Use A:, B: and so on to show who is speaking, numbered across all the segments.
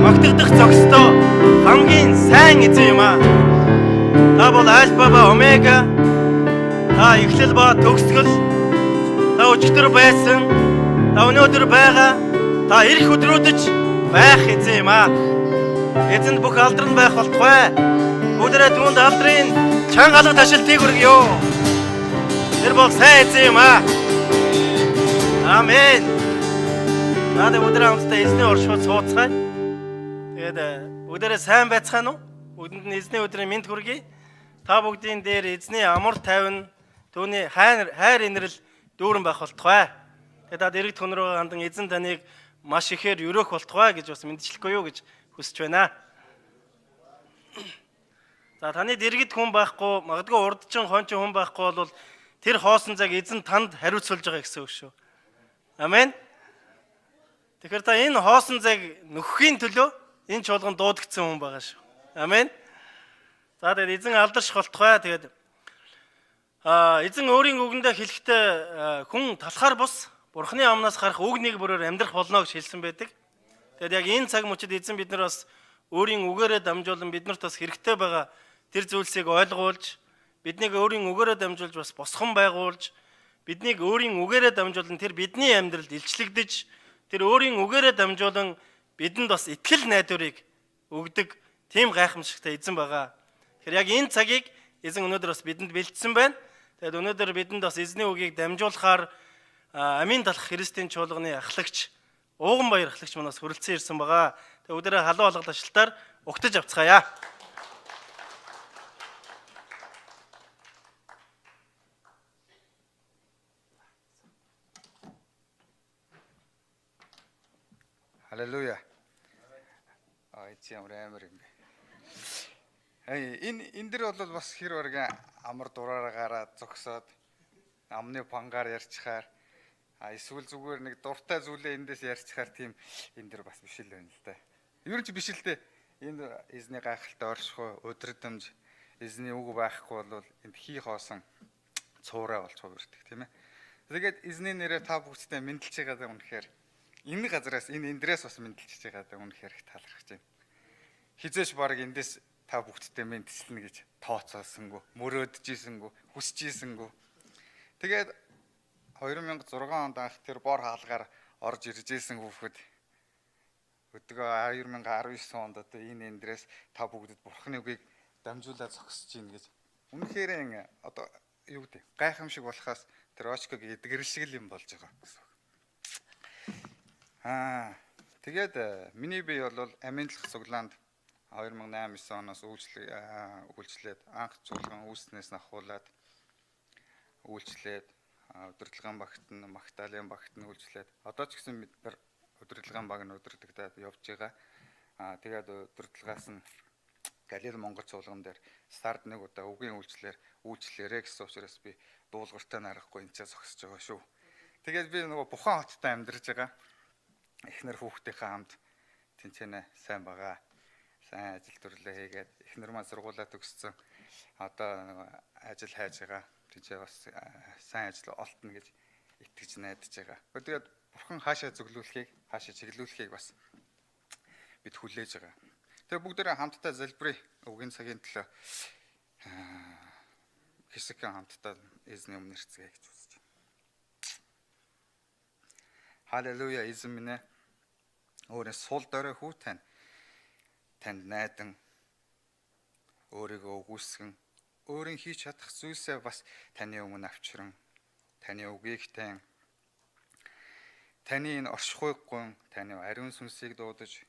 A: магтагдах зохистой хамгийн сайн эзэн юм аа. Та бол альфа ба омега. Та эхлэл ба төгсгөл. Та өчигдөр байсан. Та өнөөдөр байгаа. Та ирэх өдрүүдэж байх эзэн юм аа. Эзэнд бүх алдран байх болтугай. Бүгдээрээ түүнд алдрын чанга алга ташилтыг хүргье. Тэр бол сайн эзэн юм аа. Амен. Надад өдрөө хамтдаа эзний оршууд сууцгаая. Тэгээд бүгдээрээ сайн байцгаана уу? Бүгдэнд нь эзний өдрийн мэнд хүргэе. Та бүгдийн дээр эзний амар тайван, түүний хайр инрэл дүүрэн байх болтугай. Тэгээд дэрэг тун руу хандан эзэн таныг маш ихээр өрөөх болтугай гэж бас мэдчихлэхгүй юу гэж хүсэж байна. За таны дэргэд хүн байхгүй, магадгүй урдчин хончин хүн байхгүй бол тэр хоосон цаг эзэн танд хариуцуулж байгаа гэсэн үг шүү. Амен. Тэгэхээр та энэ хоосон цаг нөхөхийн төлөө энэ чуулганд дуудагдсан хүн байгаа шүү. Амен. За тэгээд эзэн алдарш болтугай. Тэгээд эзэн өөрийн үгэндээ хэлэхдээ хүн талахаар бус Бурхны амнаас гарах үг нэг бүрээр амьдрах болно гэж хэлсэн байдаг. Тэгээд яг энэ цаг мөчид эзэн бид нар бас өөрийн үгээрээ дамжуулан биднэрт бас хэрэгтэй байгаа тэр зүйлсийг ойлгуулж, биднийг өөрийн үгээрээ дамжуулж бас босхон байгуулж, биднийг өөрийн үгээрээ дамжуулан тэр бидний амьдралд илчлэгдэж, тэр өөрийн үгээрээ дамжуулан бидэнд бас итгэл найдварыг өгдөг тийм гайхамшигтай эзэн байгаа. Тэгэхээр яг энэ цагийг эзэн өнөөдөр бас бидэнд бэлдсэн байна. Тэгээд өнөөдөр бидэнд бас эзний үгийг дамжуулахаар амийн талах Христийн чуулганы ахлагч Ууганбаяр ахлагч манаас хүрэлцэн ирсэн байгаа. Тэгээд өдөрөө халуун алгал ашлтаар угтаж авцгаая.
B: Халелуя. Ямар амар юм бэ. Энэ дэр бол бас хэр барга амар дураараа гараад зогсоод амны пангаар ярьчихаар эсвэл зүгээр нэг дуртай зүйлээ эндээс ярьчихаар тийм энэ дэр бас биш л байна л да. Ер нь ч биш л дээ. Энэ эзний гайхалтай оршихуй өдрөдөмж эзний үг байхгүй бол энд хий хоосон цуураа болчихоо ирдэг тийм ээ. Тэгээд эзний нэрээр та бүгдтэй мэдлж байгаа үнэхээр энэ газраас энэ эндрээс бас мэдлж байгаа үнэхээр их талархаж байна. Хизээш баг эндээс та бүгдтэй мэдлэлнэ гэж тооцоолсонгүй, мөрөөдчихсэнгүй, хүсчихсэнгүй. Тэгээд 2006 онд анх тэр бор хаалгаар орж ирж ийсэн хүүхэд өдгөө 2019 онд одоо энэ эндрээс та бүгдэд Бурхны үгийг дамжуулаад зогсож гин гэж үнэхээр одоо юу гэдэг гайхамшиг болохоос тэр очког эдгэрэл шиг л юм болж байгаа гэсэн. Тэгээд миний бие бол амийн талх цуглаанд 2008-9 оноос үйлчлээд анх чуулган үүснээс ахуулаад үйлчлээд удирдлагын багт нь Магдалины багт нь үйлчлээд одоо ч гэсэн бид нар удирдлагын баг нь удирдагдаад явж байгаа. Тэгээд удирдлагаас нь Галил Монгол чуулган дээр сард нэг удаа үгийн үйлчлээрээ гэсэн учраас би дуулууртай нарахгүй энэ ч зогсож байгаа шүү. Тэгээд би нөгөө Бухан хоттой амьдарч байгаа. Эхнэр хүүхдийнхээ хамт тэнцэнэ сайн байгаа. Сайн ажил төрлөө хийгээд эхнэр маань сургуулаа төгссөн. Одоо ажил хайж байгаа. Тэнцээ бас сайн ажил олтно гэж итгэж найдаж байгаа. Тэгээд Бурхан хаашаа зөвлүүлэхийг, хаашаа чиглүүлэхийг бас бид хүлээж байгаа. Тэгээд бүгдээрээ хамтдаа залбирая. Үгийн цагийн төлөө хэсэгхэн хамтдаа эзний өмнө ирцгээе гэж үзэж байна. Халелуя эзэн минь ээ. Өөрийн сул дорой хүү танд найдан өөрийгөө өгүүлсэн өөрийн хийж чадах зүйлсээ бас таны өмнө авчран таны үгийг таны энэ оршихуйг гун таны ариун сүнсийг дуудаж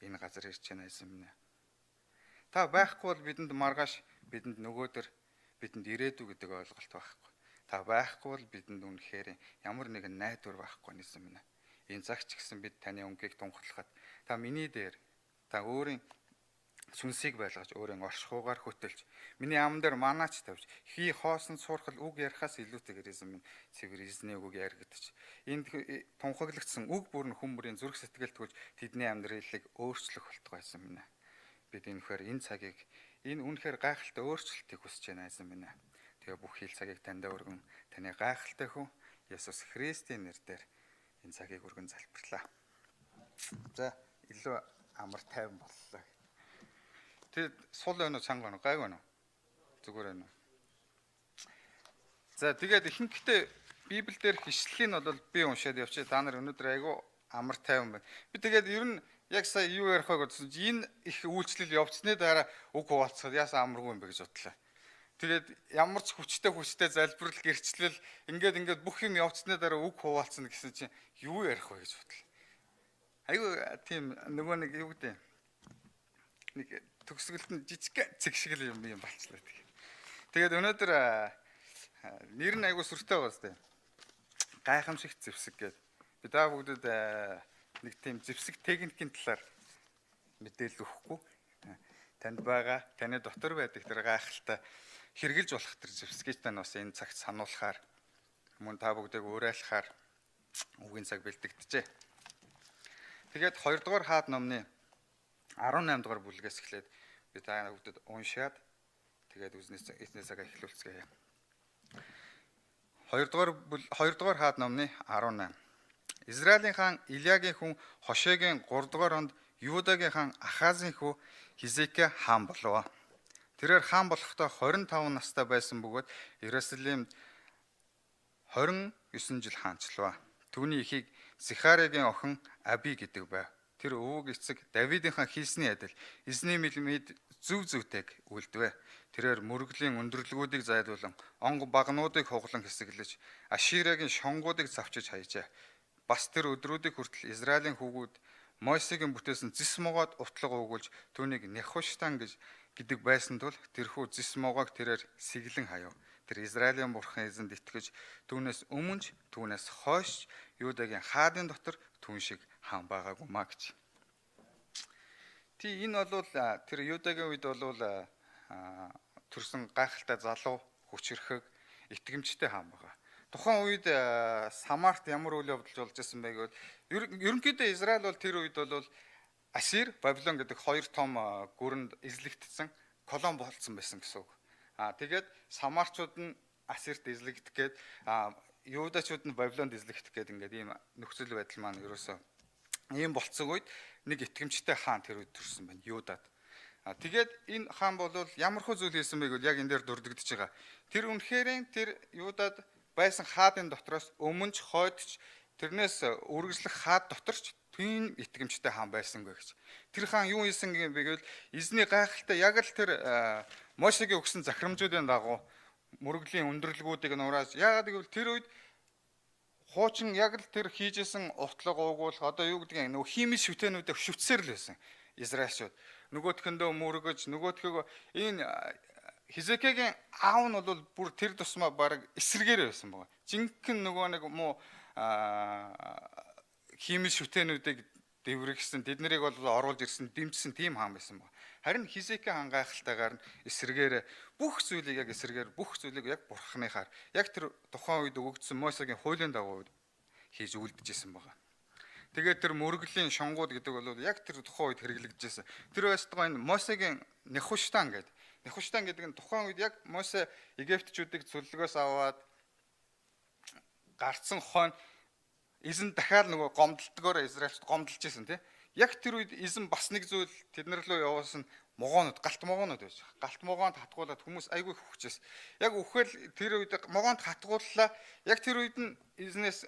B: энэ газар ирж байна эзэн минь. Та байхгүй бол бидэнд маргааш бидэнд нөгөөдөр бидэнд ирээдүй гэдэг ойлголт байхгүй. Та байхгүй бол бидэнд үнэхээр ямар нэгэн найдвар байхгүй эзэн минь. Энэ цагч гэсэн бид таны өнгийг тунхаглахад та миний дээр та өөрийн сүнсийг байлгаж өөрийн оршихуугаар хөтөлж миний ам дээр манаач тавьж хий хоосон суурхал үг ярихаас илүүтэйгээр эзэн минь цэвэр эзний үгийг яригдчих. Энд тунхаглагдсан үг бүр нь хүмүүрийн зүрх сэтгэл төгөж тэдний амьдралыг өөрчлөх болтугай эзэн минь. Бид энэхээр энэ цагийг энэ үнэхээр гайхалтай өөрчлөлтийг хүсэж байна эзэн минь. Тэгээ бүх хил цагийг танд өргөн таны гайхалтай хүн Есүс Христийн нэрээр энэ цагийг өргөн залбирлаа. За илүү амар тайван боллоо. Тэгээд сул байна уу, чанга байна уу, гайг байна уу? Зүгээр байна уу? За тэгээд ихэнхдээ Библиэл дээр хишлэлийг нь бол би уншаад явчих. Та нар өнөөдөр айгүй амар тайван байна. Би тэгээд ер нь яг сая юу ярих вэ гэсэн чинь энэ их үйлчлэл явцсны дараа үг хуваалцахад яасан амаргүй юм бэ гэж бодлоо. Тэгээд ямар ч хүчтэй залбирал гэрчлэл ингээд бүх юм явцсны дараа үг хуваалцна гэсэн чинь юу ярих вэ гэж бодлоо. Айгүй тийм нөгөө нэг юу гэдэг нэг төгсгөлд нь жижиг цэг шиг л юм болчихлоо. Тэгээд өнөөдөр нэр нь айгүй сүртэй байгаа зү. Гайхамшигт зэвсэг гэдэг. Би та бүгдэд нэг тийм зэвсэг техникийн талаар мэдээлэл өгөхгүй. Танд байгаа, таны дотор байдаг тэр гайхалтай хэрглэж болох тэр зэвсгийг тань бас энэ цагт сануулахаар мөн та бүгдийг уриалахаар үгийн цаг бэлтгэжээ. Тэгээд 2 дугаар хаад номны 18 дугаар бүлгээс эхлээд би та бүгдэд уншаад тэгээд эзний цагаа эхлүүлцгээе. 2 дугаар хаад номны 18. Израилийн хаан Илиягийн хүн Хошегийн 3 дугаар онд Юудагийн хаан Ахазын хүү Хизекия хаан болов. Тэрээр хаан болохдоо 25 настай байсан бөгөөд Иерусалимд 29 жил хаанчлав. Түүний эхийг Сихаригийн охин Аби гэдэг байв. Тэр өвөг эцэг Давидынхаа хийсний адил эзний мэлмид зүвтэйг үлдвэ. Тэрээр мөргөлийн өндөрлгүүдийг зайлуулан онго багнуудыг хуглан хэсэглэж Аширагийн шонгуудыг завчиж хайжээ. Бас тэр өдрүүдийг хүртэл Израилийн хүүгүүд Мойсегийн бүтээсэн зис могоод утлаг уугуулж түүнийг Нехуштан гэдэг байсан тул тэрхүү зис могоог тэрээр сэглэн хаяв. Тэр Израилийн бурхан эзэнд итгэж түүнээс өмнө түүнээс хойш Юудагийн хаадын дотор түүн шиг хаан байгаагүй маа гэж. Энэ бол тэр Юудагийн үед бол төрсэн гайхалтай залуу хүчрхэг итгэмжтэй хаан байгаа. Тухайн үед Самарт ямар үйл явдал болж байсан бэ гэвэл ерөнхийдөө Израиль бол тэр үед бол Асир, Бабилон гэдэг хоёр том гүрэнд эзлэгдсэн колон болцсон байсан гэсэн үг. Тэгээд Самарчууд нь Асирт эзлэгдэх гээд Юудачууд нь Бабилонд эзлэгдэх гээд ингээд ийм нөхцөл байдал маань ерөөсөө ийм болцсон үед нэг итгэмжтэй хаан тэр үед төрсэн байна Юудад. Тэгээд энэ хаан бол ямар хөө зүйл хийсэн бэ гэвэл яг энэ дээр дурддагдж байгаа. Тэр үнэхээр тэр Юудад байсан хаадын дотроос өмнөж хойдч тэрнээс үргэлжлэх хаад доторч тийм итгэмжтэй хаан байсангүй гэж. Тэр хаан юу хийсэн юм бэ гэвэл эзний гайхалтай яг л тэр Мошегийн өгсөн захирамжуудын дагуу мөргөлийн өндөрлгүүдийг нурааж яагаад гэвэл тэр үед хуучин яг л тэр хийжсэн утлаг уугуулах одоо юу гэдгийг нөгөө химийн шүтэнүүдийг шүтсээр л байсан Израильчууд. Нөгөөтгөндөө мөргөж нөгөөтгөө энэ Хизекигийн аав нь бол бүр тэр тусмаа баг эсэргээр байсан байгаа. Жинхэнэ нөгөө нэг муу химийн шүтэнүүдийг дэврэгсэн тэднийг бол оруулж ирсэн дэмжсэн тийм хаан байсан байгаа. Харин Хизекия хаан гайхалтайгаар нь эсэргээр бүх зүйлийг яг бурханыхаар яг тэр тухайн үед өгөгдсөн Мосегийн хуулийн дагуу хийж үлдчихсэн байгаа. Тэгээд тэр мөргөлийн шонгууд гэдэг бол яг тэр тухайн үед хэрэглэгдэжсэн. Тэр байсдгаа энэ Мосегийн Нехуштан гэдэг. Нехуштан гэдэг нь тухайн үед яг Мосе Египтчүүдийг цөллөгөөс аваад гарцсан хойно эзэн дахиад нөгөө гомдолтгоор Израильчд гомдолж байсан тийм. Яг тэр үед эзэн бас нэг зүйл тэднэр рүү явуулсан галт могоонууд байж байгаа. Галт могоонд хатгуулаад хүмүүс айгүй хөвчээс. Яг үхэл тэр үед могоонд хатгууллаа. Яг тэр үед нь эзнээс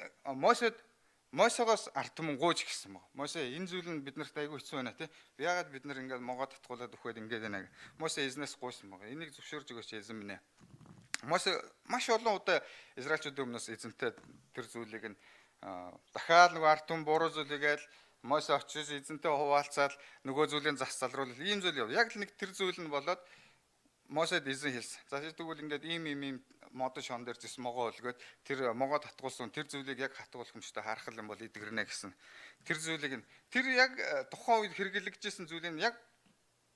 B: Мосегоос ард түмэн гуйж гисэн баг. Мосе энэ зүйл нь биднэрт айгүй хэцүү байна тий. Яагаад бид нар ингээд могоод татгуулаад өгөхөд ингээд байна. Мосе эзнээс гуйсан баг. Энийг зөвшөөрж өгөөч эзэн минь. Мосе маш олон удаа Израильчүүдийн өмнөөс эзэнтэй тэр зүйлийг нь дахиад нөгөө ард түмэн буруу зүйлийгээл Мосе очиж эзэнтэй хуваалцаад нөгөө зүйлийн зас залруулал ийм зүйл яв. Яг л нэг тэр зүйл нь болоод Мосед эзэн хэлсэн. За тэгвэл ингээд ийм модон шон дээр зис могоо өлгөөд тэр могоо татгуулсан тэр зүйлийг яг хатгуулах юмштай харах юм бол идэгрэнэ гэсэн. Тэр зүйлийг нь тэр яг тухайн үед хэрэглэгдэжсэн зүйлийг яг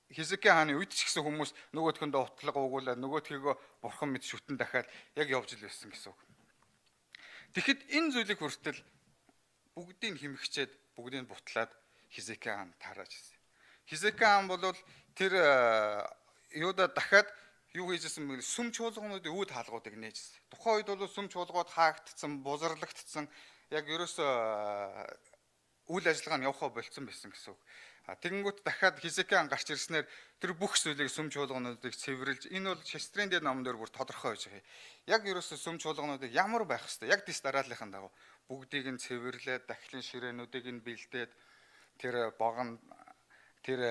B: Хизекия хааны үед ч гэсэн хүмүүс нөгөөтгөндөө утлаг уугуулаад нөгөөтгийгөө бурхан мэд шүтэн дахиад яг явж л байсан гэсэн үг. Тэгэхэд энэ зүйлийг хүртэл бүгдийг хэмэгчээд бүгдийг бутлаад Хизекия хаан таарааж ирсэн. Хизекия хаан бол тэр Юуда дахиад юу хийжсэн бэ? Сүм чуулгануудын үүд хаалгуудыг нээжсэн. Тухайн үед бол сүм чуулгууд хаагдсан, бузарлагдсан. Яг ерөөсөө үйл ажиллагаа нь явахаа болцсон байсан гэсэн үг. Тэгэнгүүт дахиад Хизекиан гарч ирснээр тэр бүх зүйлийг сүм чуулгануудыг цэвэрлж энэ бол шастрын дээр номон дээр бүр тодорхой байж байгаа. Яг ерөөсөө сүм чуулгануудыг ямар байх хэвээр яг дэс дарааллынхан дагуу бүгдийг нь цэвэрлээд дахлын ширээнүүдийг нь бэлдээд тэр богоно тэр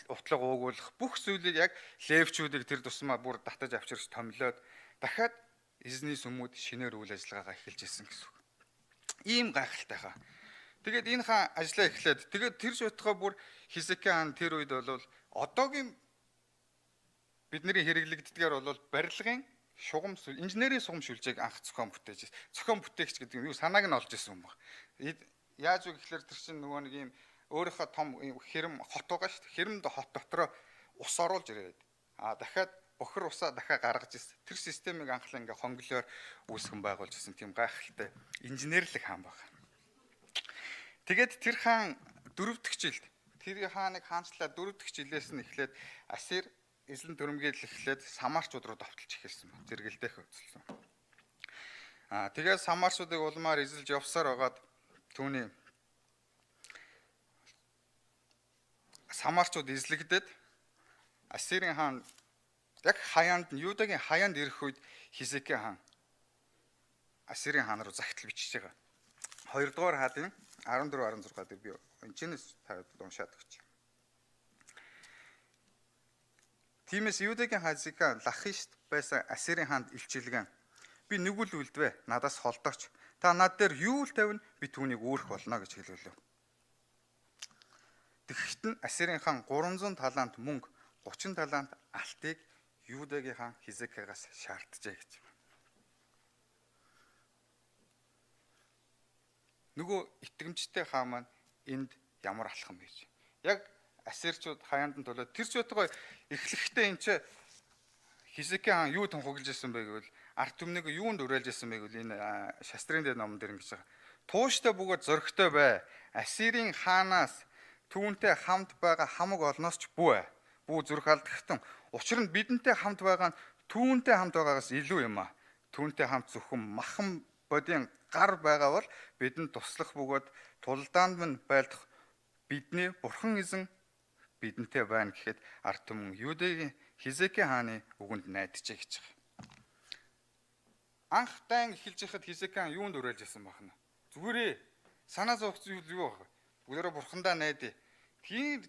B: утлаг уугуулах бүх зүйлийг яг левчүүдийг тэр тусмаа бүр татаж авчирч томлоод дахиад эзний сүмүүд шинээр үйл ажиллагаагаа эхэлж ирсэн гэсэн үг. Ийм гайхалтайхаа. Тэгээд энэ хаан ажиллаа эхлээд тэгээд тэр шуутгаа бүр Хизекиа хаан тэр үед бол одоогийн бидний хэрэглэгддгээр бол барилгын шугам инженерийн сугам шүлжээг анх зохион бүтээж. Зохион бүтээгч гэдэг нь юу санааг нь олж исэн юм баг. Яаж үг гэхээр тэр чинь нөгөө нэг юм өөрийнхөө том хэрэм хот байгаа шүү дээ. Хэрэмд хот дотроо ус оруулж ирээд дахиад бохир усаа дахиад гаргаж ирсэн. Тэр системийг анхлаа ингээ хонглоор үүсгэн байгуулж ирсэн тийм гайхалтай инженерлэг хаан баг. Тэгээд тэр хаан 4 дахь жилд тэр хааныг хаанчлаа 4 дахь жилээс нь эхлээд Ассир эзлэн төрөмгийл эхлээд Самарчууд руу давталж эхэлсэн ба зэрэгэлдэх хөдөлсөн. Тэгээд Самарчуудыг улмаар эзэлж явсаар байгаад түүний Самарчууд эзлэгдээд Ассирийн хаан яг хаяанд нь Юдагийн хаяанд ирэх үед Хизекиа хаан Ассирийн хаан руу загтал бичиж байгаа. 2 дугаар хаадын 14 16 дээр би энэчнээс тавьд уншаад өгч. Тиймээс Юдагийн Хизекиа Лахишт байсан Ассирийн хаанд илчилгэн би нүгэл үлдвэ надаас холдооч та над дээр юу л тавина би түүнийг үүрэх болно гэж хэлвэлээ. Тэгэхэд нь Ассирийн хаан 300 талант мөнгө 30 талант алтыг Юдагийн хаан Хизекиагаас шаарджээ гэж. Нөгөө итгэмжтэй хаан маань энд ямар алхам байж. Яг Ассирчууд хаяанд нь төлөө тэр ч байтугай эхлэхдээ энэ ч Хизекиа хаан юу тунхаглаж ирсэн бэ гэвэл арт түмнийг юунд уриалж ирсэн бэ гэвэл энэ шастрын дээр номон дээр ингэж байгаа. Тууштай бөгөөд зөрөгтэй бай. Ассирийн хаанаас түүнтэй хамт байгаа хамаг олноос ч бүү. Бүү зүрх алдагтан. Учир нь бидэнтэй хамт байгаа нь түүнтэй хамт байгаагаас илүү юм а. Түүнтэй хамт зөвхөн махан бодийн гар байгаа бол бидэнд туслах бөгөөд тулдаанд минь байлдах бидний бурхан эзэн бидэнтэй байна гэхэд арт түмэн Юдагийн Хизекиа хааны үгэнд найдажээ гэж байгаа. Анх дан эхэлж яхад Хизекиа хаан юунд уриалж ирсэн бахна. Зүгээрээ санаа зовх зүйл юу вэ? Бүгдээрээ бурхандаа найдаа.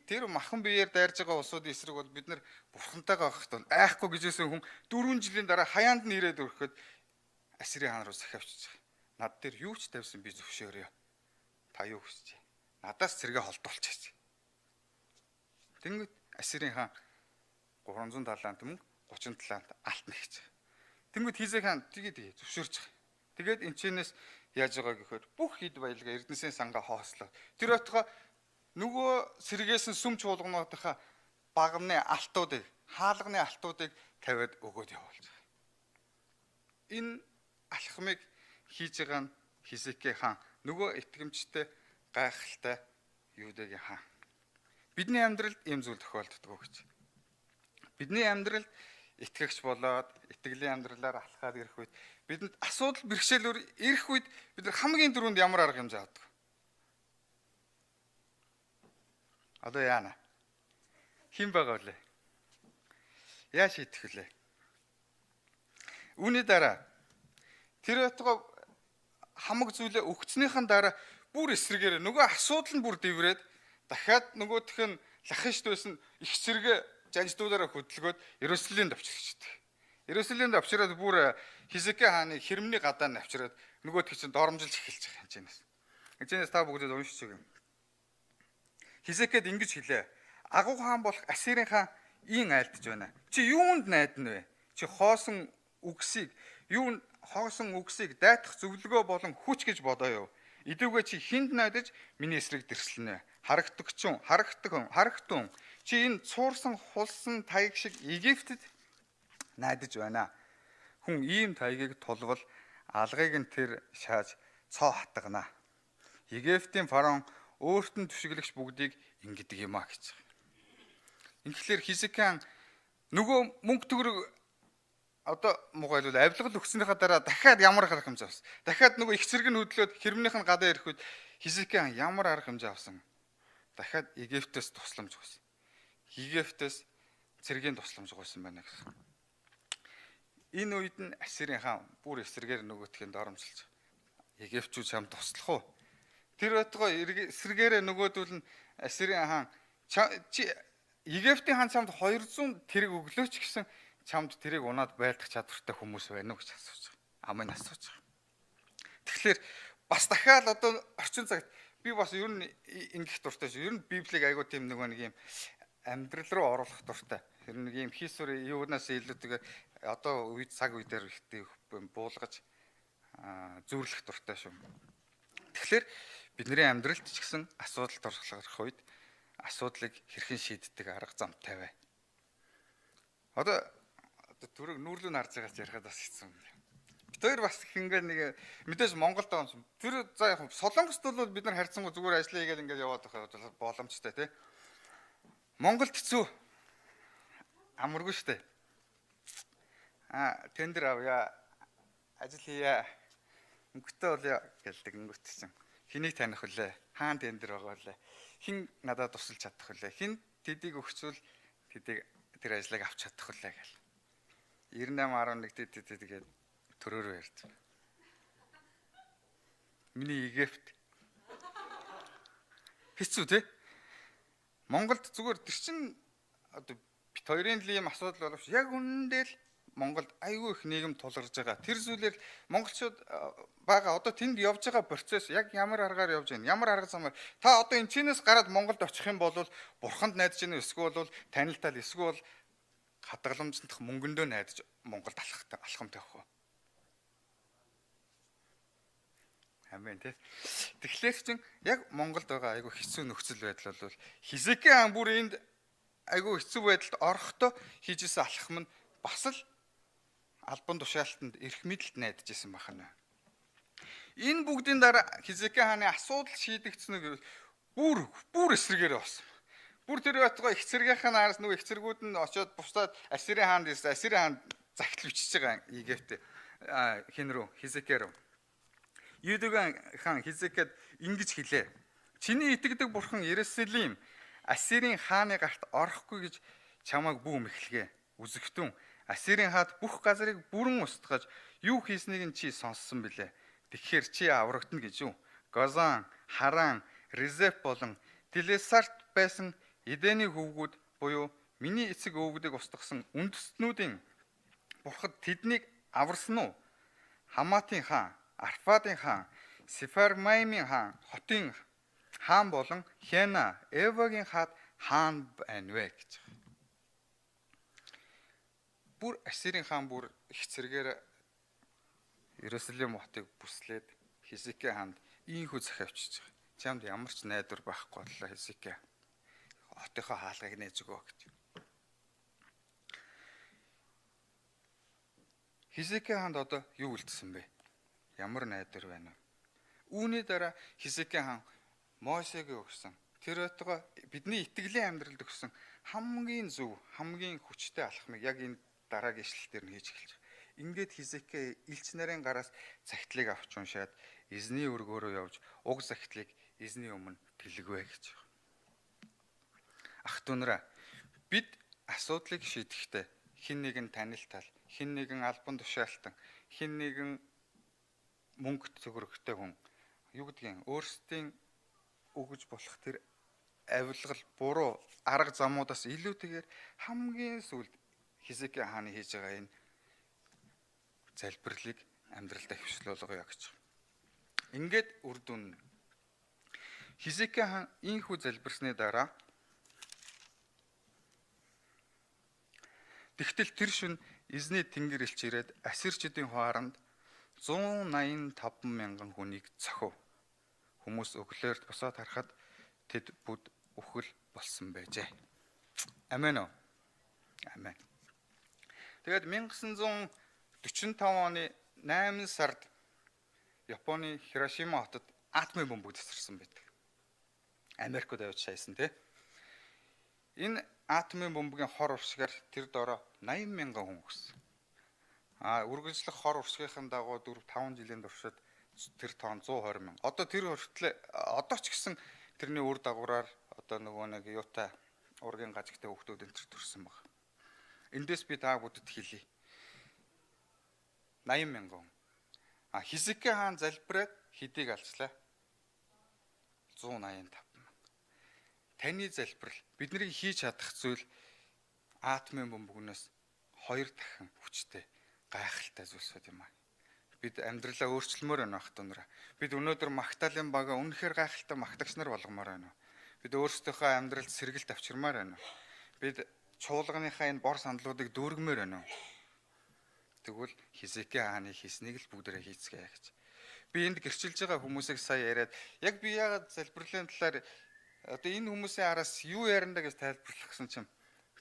B: Тэр махан биеэр дайрж байгаа улсуудын эсрэг бол бид нар бурхантайгаа авахт бол айхгүй гэжсэн хүн 4 жилийн дараа хаяанд нь ирээд өрөхөд Ассирийн хаан руу захиавчиж байгаа. Над дээр юу ч тавьсан би зөвшөөрье. Та юу хүсэж байна? Надаас цэргээ холдуулчих. Тэнгүүд Ассирийн хаан 300 талант мөнгө 30 талант алт нэгж. Тэнгүүд Хизекиа хаан тэгээд зөвшөөрч байгаа. Тэгээд энэчнээс яаж байгаа гэхээр бүх хэд баялгаа Эрдэнэсийн сангаа хоослоо. Тэр отгоо нөгөө сэргээсэн сүм чуулгануудынхаа багны алтуудыг, хаалганы алтуудыг тавиад өгөөд явуулж байгаа. Энэ алхмыг хийж байгаа нь Хизекиа хаан нөгөө итгэмжтэй гайхалтай Юдагийн хаан. Бидний амьдралд ийм зүйл тохиолддог гэж. Бидний амьдралд итгэгч болоод итгэлийн амьдралаар алхаад ирэх үед бидэнд асуудал бэрхшээлөөр ирэх үед бид нар хамгийн түрүүнд ямар арга хэмжээ авдаг? Одоо яана? Хэн байгаа вэ? Яа шийдэх вүлээ? Үүний дараа тэр отгоо хамаг зүйлээ өгцнийхэн дараа бүр эсрэгээр нөгөө асуудал нь бүр дэврээд дахиад нөгөөх нь Лахишт байсан их зэрэг жанждуудаараа хөдөлгөөд Иерусалимд авчирчдаг. Иерусалимд авчираад бүр Хизекиа хааны хэрэмний гадаа нь авчираад нөгөөх чинь доромжилж эхэлж байгаа хэмжээс. Хэмжээс та бүгдээ уншиж байгаа юм. Хизекиад ингэж хэлээ. Агуу хаан болох Ассирийн хаан ийн айлдж байна. Чи юунд найдна вэ? Чи хоосон үгсийг дайтах зөвлөгөө болон хүч гэж бодоё. Идүүгээ чи хинд найдаж миний эсрэг дэрслэнэ. Харагтун. Чи энэ цуурсан хулсан таяг шиг Египтэд найдаж байна. Хүн ийм таягийг тулвал алгыг нь тэр шааж цоо хатгана. Египтийн фараон өөрт нь түшиглэгч бүгдийг ингэдэг юм а гэж. Ингээхээр Хизекиа нөгөө мөнгө төгрөг одоо мугайлвал авилгал өгснөхийн дараа дахиад ямар харах юм зас. Дахиад нөгөө их зэрэг нь хөдлөөд хэрмнийх нь гадаа ирэх үед Хизкия хаан ямар арга хэмжээ авсан? Дахиад Египтээс тусламж гуйсан. Египтээс цэргийн тусламж гуйсан байна гэсэн. Энэ үед нь Ассирийн хаан бүр эсрэгээр нөгөөтхийн доромжилж Египтчүүд чамд туслах уу? Тэр байтугай эсрэгээрээ нөгөөдөл нь Ассирийн хаан чи Египтийн хаан чамд 200 тэрэг өглөөч гэсэн чамд тэрэг унаад байлдах чадвартай хүмүүс байна уу гэж асууж байгаа. Амын асууж байгаа. Тэгэхээр бас дахиад одоо орчин цагт би бас ер нь ингэх дуртай шүү. Ер нь Библийг айгуу тийм нэг юм амьдрал руу оруулах дуртай. Тэр нэг юм хийсвэр юунаас илүү тэгээ одоо үед цаг үедэр ихтэй буулгаж зөөрлөх дуртай шүү. Тэгэхээр бидний амьдралд ч гэсэн асуудал тулгарх үед асуудлыг хэрхэн шийддэг арга зам тавиа. Одоо түрэг нүүрлүү харж байгаач ярихад бас хэцүү юм. Бид хоёр бас их ингээд нэг мэдээж Монголд байгаа юм. Тэр за яг Солонгост бол бид нар харьцангуй зүгээр ажиллая гэдэг ингээд яваад байгаа боломжтой тий. Монголд хэцүү. Амаргүй штэ. Тендер авъя. Ажил хийя. Мөнгөтэй болъё гэлдэг өнгөт чинь. Хэнийг таних вүлээ? Хаан тендер байгаа вүлээ? Хин надад тусалж чадах вүлээ? Хин тэдийг өгчвөл тэдийг тэр ажлыг авч чадах вүлээ гэл. 98.1 тэгээд төрөөрөө ярьж байна. Миний Египт хэцүү тий? Монголд зүгээр тэр чин одоо бит хоёрын ийм асуудал боловч яг үнэндээ л Монголд айгүй их нийгэм тулгарж байгаа. Тэр зүйлээр монголчууд бага одоо тэнд явж байгаа процесс яг ямар аргаар явж байна? Ямар арга замаар та одоо энэ чинээс гараад Монголд очих юм бол бурханд найдаж гэнэ эсвэл танилтал эсвэл хадгаламжтах мөнгөндөө найдаж Монголд алхамтай авах уу? Амен тий. Тэгэхээр чин яг Монголд байгаа айгүй хэцүү нөхцөл байдал бол Хизкия хаан бүр энд айгүй хэцүү байдалд орохдоо хийжсэн алхам нь бас л албан тушаалтанд эрх мэдэлд найдаж исэн бахна. Энэ бүгдийн дараа Хизкия хааны асуудал шийдэгдснэг бүр эсрэгээр болсон. Бүр тэр байтугай их цэргийнхэн араас нөгөө их цэргүүд нь очиод бусдад Ассирийн хаанд ирсэн. Ассирийн хаанд загтал бичиж байгаа Египт хин рүү Хизкия руу. Юудаг хаан Хизкияд ингэж хэлээ. Чиний итгэдэг бурхан Иерусалим Ассирийн хааны гарт орохгүй гэж чамайг бүү мэхлэгээ. Үзэгтэн Ассирийн хаад бүх газрыг бүрэн устгаж юу хийснийг нь чи сонссон билээ. Тэгэхээр чи аврагдана гэж юу? Гозан, Харан, Резеф болон Телесарт байсан Эдений хөвгүүд буюу миний эцэг өвгдийг устгасан үндэстнүүдийн бурхад тэднийг аварсан уу? Хаматын хаан, Арфадын хаан, Сефармаймын хаан, хотын хаан болон Хена, Эвагийн хаад хаан байна вэ гэж. Бүр Ассирийн хаан бүр их цэргээр Иерусалим хотыг бүслээд Хизкия хаанд ийхүү захиавчиж байгаа. Чамд ямар ч найдвар байхгүй боллоо Хизкия. Хотынхоо хаалгыг нээж өгөө гэж. Хизкия хаанд одоо юу үлдсэн бэ? Ямар найдвар байна вэ? Үүний дараа Хизкия хаан Мосег өгсөн. Тэр байтугай бидний итгэлийн амьдралд өгсөн хамгийн зөв, хамгийн хүчтэй алхмыг яг энэ дараагийн ишлэлээр нь хийж эхэлж байгаа. Ингээд Хизкия элч нарын гараас загтлыг авч уншаад эзний өргөөрөө явж уг загтлыг эзний өмнө тэлгэвэ гэж байна. Ах дүүнраа бид асуудлыг шийдэхдээ хэн нэгэн танилтал, хэн нэгэн албан тушаалтан, хэн нэгэн мөнгө төгрөгтэй хүн юу гэдгийг өөрсдийн өгж болох тэр авилгал буруу арга замуудаас илүүтэйгээр хамгийн сүүлд Хизкия хааны хийж байгаа энэ залбирлыг амьдралдаа хөвшлүүлгоё гэж. Ингээд үр дүн Хизкия хаан ийхүү залбирсны дараа тэгтэл тэр шөнө эзний тэнгэр элч ирээд Ассирчдын хооронд 185 мянган хүнийг цохив. Хүмүүс өглөөр босоод харахад тэд бүд үхэл болсон байжээ. Амен уу? Амен. Тэгээд 1945 оны 8 сард Японы Хирошима хотод атомын бомб тасарсан байдаг. Америкт авч шайсан тий. Энэ атомын бомбын хор урсгаар тэр дороо 80 мянган хүн өгсөн. Үргэлжлэх хор урсгийнхын дагуу 4-5 жилийн туршид тэр тоон 120 мянга. Одоо тэр хүртэл одоо ч гэсэн тэрний үр дагавраар одоо нөгөө нэг юутай ургийн гажигтай хүүхдүүд энэ төр төрсэн баг. Эндээс би та бүдэд хэлье. 80 мянган. Хизкия хаан залбираад хэдийг алчлаа? 185 мянга. Таны залбирал бидний хийж чадах зүйл атомын бөмбөгнөөс 2 дахин хүчтэй гайхалтай зүйлсүүд юм аа. Бид амьдралаа өөрчлөмөр байна ах дунараа. Бид өнөөдөр магтаалын бага үнэхээр гайхалтай магтагч нар болгомоор байна. Бид өөрсдийнхөө амьдралд сэргэлт авчирмаар байна. Бид чуулганыхаа энэ бор сандлуудыг дүүргэмээр байна. Тэгвэл Хизкия хааны хийснийг л бүгдээрээ хийцгээе гэж. Би энд гэрчилж байгаа хүмүүсийг сая яриад яг би яагаад залбирлын талаар одоо энэ хүмүүсийн араас юу яриандаа гэж тайлбарлах гэсэн чинь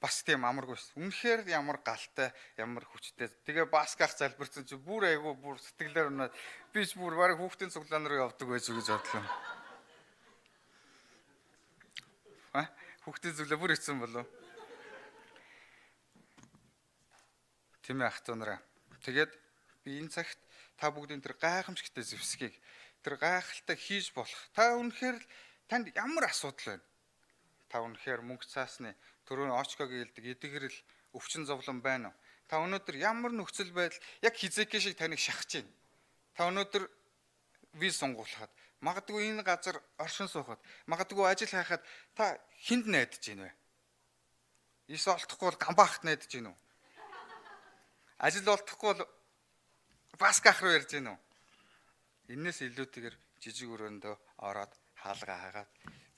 B: бас тийм амаргүйс. Үнэхээр ямар галтай, ямар хүчтэй. Тэгээ басках залбирсан чи бүр айгүй бүр сэтгэлээр унаад би ч бүр барыг хүүхдийн цуглаан руу явдаг байж үү гэж бодлоо. Хүүхдийн цуглаа бүр хэцүү болов. Тийм ээ ах дунараа. Тэгээд би энэ цагт та бүгдийн тэр гайхамшигтай зэвсгийг тэр гайхалтай хийж болох. Та үнэхээр танд ямар асуудал байна? Та үнэхээр мөнгө цаасны түрүүн очкогийн хэлдэг эдгэрэл өвчин зовлон байна уу? Та өнөөдөр ямар нөхцөл байдал яг Хизкия шиг таныг шахаж байна. Та өнөөдөр виз сонгуулахад магадгүй энэ газар оршин суухад магадгүй ажил хайхад та хүнд найдаж байна вэ? Ис олдохгүй бол гамбаахт найдаж байна уу? Ажил олдохгүй бол басках руу ярьж байна уу? Энээс илүүтэйгээр жижиг өрөөндөө ороод хаалга хаагаад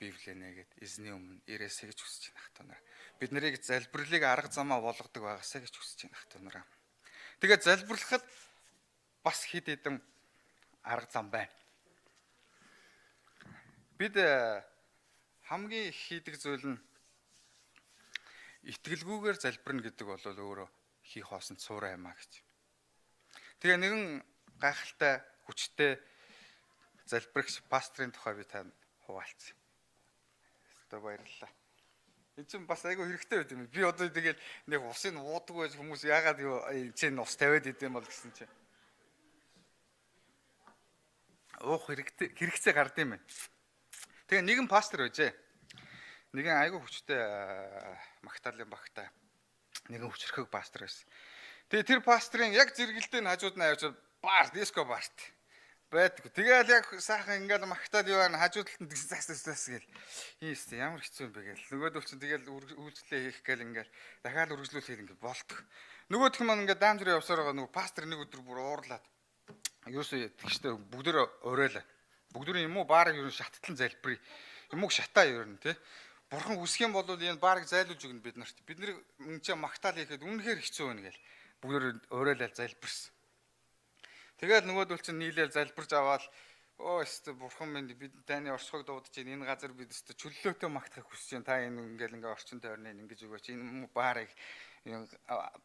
B: Библийг нээгээд эзний өмнө ирээсэй гэж хүсэж байна ах дунараа. Бид нарыг залбирлыг арга замаа болгодог байгаасаа гэж хүсэж байна ах дунараа. Тэгээд залбирлахад бас хэд хэдэн арга зам байна. Бид хамгийн их хийдэг зүйл нь итгэлгүйгээр залбирна гэдэг бол өөрөө хийх хоосон цуурай юмаа гэж. Тэгээ нэгэн гайхалтай хүчтэй залбирагч пастрын тухай би танд хуваалцъя. Баярлалаа. Энэ чинь бас айгүй хэрэгтэй байт юм. Би одоо тэгэл нэг усыг уудаг байж хүмүүс яагаад чинь ус тавиад идэм бол гэсэн чинь. Уух хэрэгцээ гард юм байна. Тэгээ нэгэн пастор байжээ. Нэгэн айгүй хүчтэй магтаалын багтай. Нэгэн хүчрхэг пастор байсан. Тэгээ тэр пастрын яг зэрэгэлдээ хажууд нь авчиж баар, диско баарт байдаг. Тэгэл яг сайхан ингээл магтаал юу байна хажуу талд нь зас гэл. Иймээ ямар хэцүү юм бэ гэл. Нөгөөдөл чинь тэгэл үйлчлээ хийх гээл ингээл дахиад үргэлжлүүлэхэд ингээд болдог. Нөгөөх нь маань ингээд даамжрын явсаар байгаа нөгөө пастор нэг өдөр бүр уурлаад. Юусоо тэгчтэй бүгдөө оройлаа. Бүгдөө юм уу баарыг юу шатталан залбирая. Юм уу шатаа юу нэ тий. Бурхан үсэх юм бол энэ баарыг зайлуулж өгнө бид нарт. Бид нэр мөнгө магтаал хийхэд үнэхээр хэцүү байна гэл. Бүгдөө оройлал залбирсан. Тэгээд нөгөөдөл чинь нийлээл залбирж аваад өө өстө бурхан минь бид таны оршихыг дуудаж байна. Энэ газар бид өстө чөлөөтэй магтахыг хүсэж байна. Та энэ ингээл ингээ орчин тойрныг ингэж өгөөч. Энэ баарыг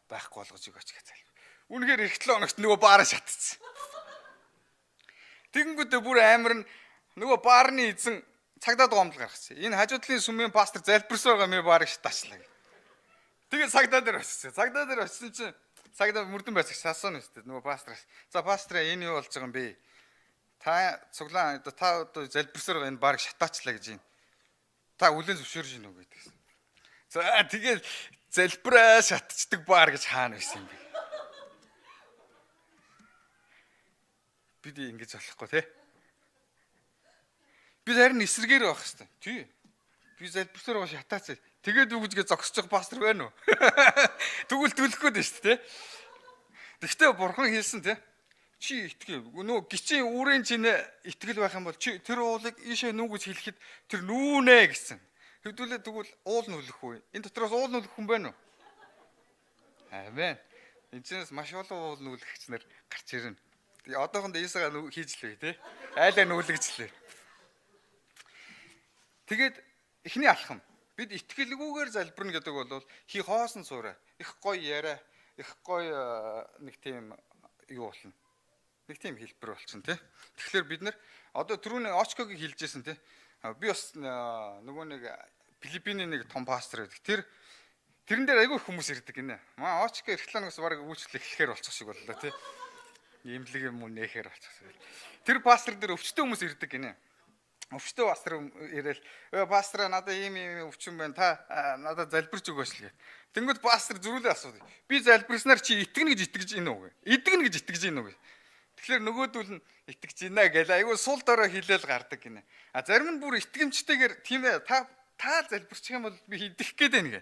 B: байхгүй болгож өгөөч гэж залбир. Үнэхээр их 7 хоногт нөгөө баараа шатцсан. Тэгэнгүүтээ бүр амар нөгөө баарны эзэн цагдаа дугамл гаргасан. Энэ хажуудлын сүмийн пастор залбирсан байгаа мэ баарыг шатаачлаа. Тэгээд цагдаа дээр очсон. Цагдаа дээр очсон чинь цагдаа мөрдөн байсан сасан өстэй нөгөө пастраас. За пастраа энэ юу болж байгаа юм бэ? Та цуглаа та одоо залбирсаар байгаа энэ баарыг шатаачлаа гэж юм. Та үлэн зөвшөөрж гинөө гэдэгсэн. За тэгээд залбираа шатчихдаг баар гэж хаана байсан юм бэ? Бид ингэж болохгүй тий. Бид харин эсрэгээр байх хэвээр. Тий. Би залбирсаар байгаа шатаацаа. Тэгээд үгүйгээ зогсож байгаа пастор байна уу? Тэгвэл төлөх гээд байна шүү дээ. Тэгвэл бурхан хэлсэн тий. Чи итгэв. Нөө гिचийн үүрэн чинь итгэл байх юм бол чи тэр уулыг ийшээ нүүгэж хэлэхэд тэр нүүнэ гэсэн. Хэвдүүлээ тэгвэл уул нүлэх үү? Энэ дотроос уул нүлэх хүн байна уу? Амен. Эцээс маш олон уул нүлэгч нар гарч ирнэ. Одоохонд Иесагаа хийж л бай тий. Айлаа нүүлэгчлээ. Тэгээд эхний алхам бид итгэлгүйгээр залбирна гэдэг бол хий хоосон цуурай. Их гоё яриа, их гоё нэг тийм юу болно. Нэг тийм хэлбэр болчихно тий. Тэгэхээр бид нар одоо түрүүний очкогийг хэлжсэн тий. Би бас нөгөө нэг Филиппиний нэг том пастор байдаг. Тэрэн дээр айгүй хүмүүс ирдэг гинэ. Маа очко эрхлэнээс бараг үйлчлэл эхлэхээр болчих шиг боллоо тий. Имлэг юм уу нээхээр болчихсон. Тэр пастор дээр өвчтөн хүмүүс ирдэг гинэ. Өвчтөө пастор ирээл пастор надад ийм өвчин байна. Та надад залбирч өгөөч л гээ. Тэнгүүд пастор зөрүүлээ асуудаг. Би залбирснаар чи итгэнэ гэж итгэж гин үү? Идэгнэ гэж итгэж гин үү? Тэгэхээр нөгөөдөл нь итгэж гинэ гэл айгүй сул дорой хилээл гардаг гинэ. А зарим нь бүр итгэмжтэйгээр тийм ээ та залбирчих юм бол би идэх гээд байна гэ.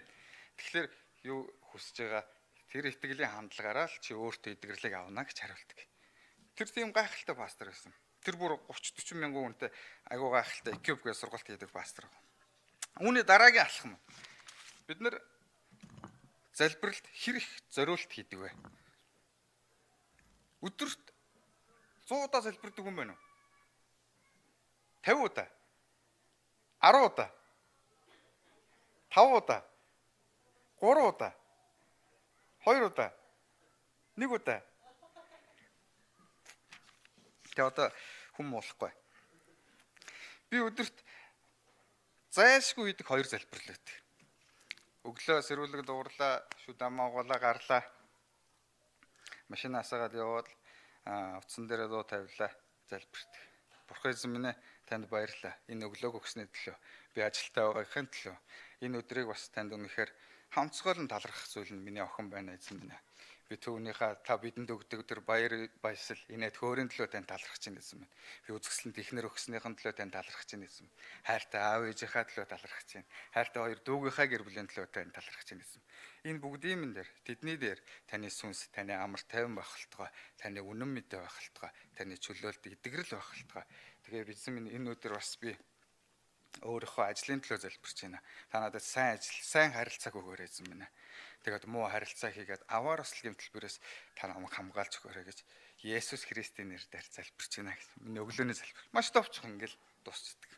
B: Тэгэхээр юу хүсэж байгаа тэр итгэлийн хандлагаараа л чи өөртөө идэвхрлийг авна гэж хариулдаг. Тэр тийм гайхалтай пастор байсан. Тэр бүр 30-40 мянган хүнтэй айгүй гайхалтай экипгээ сургалт хийдэг пастор. Үүний дараагийн алхам. Бид нэр залбиралд хэрэг зориулт хийдэг вэ? Өдөрт 100 удаа залбирдаг хүн байна уу? 50 удаа. 10 удаа. 5 удаа. 3 удаа. 2 удаа. 1 удаа. Тэ одоо хүм болохгүй. Би өдөрт зайлшгүй идэх 2 залбирал өгдөг. Өглөө сэрүүлэг дуурлаа, шүдамаа голаа гарлаа. Машинаасаагаад яваад утсан дээрээ дуу тавилаа, залбирдаг. Бурхан эзэн минь танд баярлалаа. Энэ өглөөг өгсөний төлөө. Би ажилтаа байгаахийн төлөө. Энэ өдрийг бас танд үнэхээр хамцгаалan талархах зүйл нь миний охин байна эзэн минь. Би түүнийхээ та бидэнд өгдөг тэр баяр баясгал инээд хөөрийн төлөө тань талархаж байна эзэн минь. Би үзэсгэлэнт ихнэр өгснийхэн төлөө тань талархаж байна эзэн минь. Хайртай аав ээжийнхаа төлөө талархаж байна. Хайртай хоёр дүүгийнхаа гэр бүлийн төлөө тань талархаж байна эзэн. Энэ бүгдийн минь дээр тэдний дээр таны сүнс, таны амар тайван байх болтугай, таны үнэн мэдээ байх болтугай, таны чөлөөлт идэвхрэл байх болтугай. Тэгээ эзэн минь энэ өдөр бас би өөрийнхөө ажлын төлөө залбирч байна. Та надад сайн ажил, сайн харилцааг өгөөрэй эзэн минь. Тэгээд муу харилцаа хийгээд аваар осл гэмтэлбэрээс та намайг хамгаалж өгөөрэй гэж Есүс Христийн нэрээр залбирч байна гэсэн. Миний өглөөний залбир. Маш товчхон ингээл дуусчдаг.